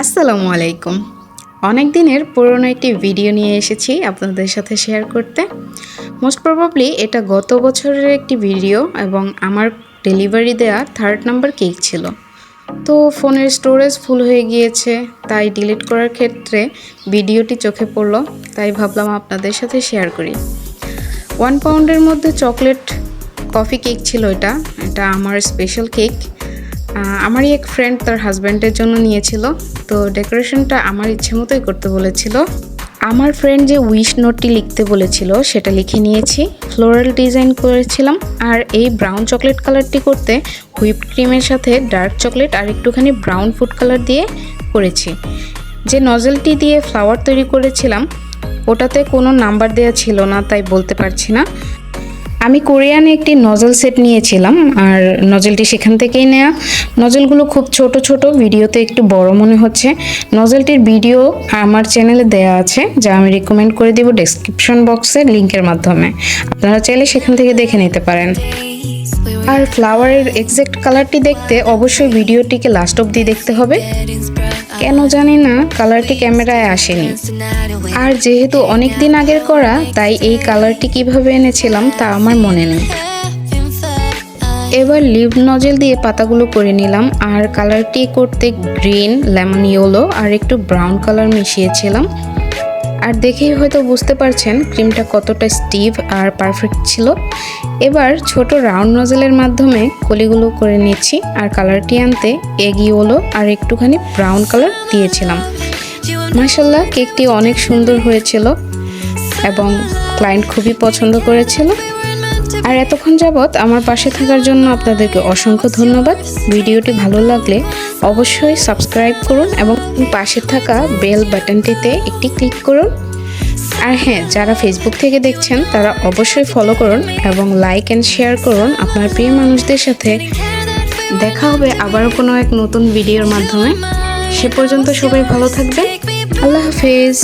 আসসালামু আলাইকুম। অনেক দিনের পুরনো একটি ভিডিও নিয়ে এসেছি আপনাদের সাথে শেয়ার করতে। মোস্ট প্রবাবলি এটা গত বছরের একটি ভিডিও এবং আমার ডেলিভারি দেয়া 3rd নাম্বার কেক ছিল। তো ফোনের স্টোরেজ ফুল হয়ে গিয়েছে, তাই ডিলিট করার ক্ষেত্রে ভিডিওটি চোখে পড়লো, তাই ভাবলাম আপনাদের সাথে শেয়ার করি। 1 পাউন্ডের মধ্যে চকলেট কফি কেক ছিল। এটা আমার স্পেশাল কেক। আমারই এক ফ্রেন্ড তার হাজব্যান্ডের জন্য নিয়েছিল, তো ডেকোরেশনটা আমার ইচ্ছে মতোই করতে বলেছিল। আমার ফ্রেন্ড যে উইশ নোটটি লিখতে বলেছিল সেটা লিখে নিয়েছি, ফ্লোরাল ডিজাইন করেছিলাম। আর এই ব্রাউন চকলেট কালারটি করতে হুইপড ক্রিমের সাথে ডার্ক চকলেট আর একটুখানি ব্রাউন ফুড কালার দিয়ে করেছি। যে নজেলটি দিয়ে ফ্লাওয়ার তৈরি করেছিলাম ওটাতে কোনো নাম্বার দেওয়া ছিল না, তাই বলতে পারছি না। আমি কোরিয়ানে একটি নজল সেট নিয়েছিলাম, আর নজলটি সেখান থেকেই নেওয়া। নজলগুলো খুব ছোট ছোট, ভিডিওতে একটু বড় মনে হচ্ছে। নজলটির ভিডিও আমার চ্যানেলে দেওয়া আছে, যা আমি রিকমেন্ড করে দিব ডেসক্রিপশন বক্সে লিংকের মাধ্যমে। আপনারা চাইলে সেখান থেকে দেখে নিতে পারেন। আর ফ্লাওয়ারের এক্সাক্ট কালারটি দেখতে অবশ্যই ভিডিওটিকে লাস্ট অবধি দেখতে হবে। কেন জানি না কালারটি ক্যামেরায় আসেনি। আর যেহেতু অনেক দিন আগের করা, তাই এই কালারটি কিভাবে এনেছিলাম তা আমার মনে নেই। এবার লিভ নজেল দিয়ে পাতাগুলো করে নিলাম, আর কালারটি করতে গ্রিন, লেমন ইয়েলো আর একটু ব্রাউন কালার মিশিয়েছিলাম। আর দেখেই হয়তো বুঝতে পারছেন ক্রিমটা কতটা স্টিভ আর পারফেক্ট ছিল। এবার ছোট রাউন্ড নজেলের মাধ্যমে কলিগুলো করে নিচ্ছি, আর কালারটি আনতে এগ ইয়েলো আর একটুখানি ব্রাউন কালার দিয়েছিলাম। মাশাআল্লাহ, কেকটি অনেক সুন্দর হয়েছিল এবং ক্লায়েন্ট খুবই পছন্দ করেছিল। আর এতক্ষণ যাবৎ আমার পাশে থাকার জন্য আপনাদেরকে অসংখ্য ধন্যবাদ। ভিডিওটি ভালো লাগলে অবশ্যই সাবস্ক্রাইব করুন এবং পাশে থাকা বেল বাটনটিতে একটি ক্লিক করুন। আর হ্যাঁ, যারা ফেসবুক থেকে দেখছেন তারা অবশ্যই ফলো করুন এবং লাইক অ্যান্ড শেয়ার করুন আপনার প্রিয় মানুষদের সাথে। দেখা হবে আবারও কোনো এক নতুন ভিডিওর মাধ্যমে। সে পর্যন্ত সবাই ভালো থাকবেন। আল্লাহ হাফেজ।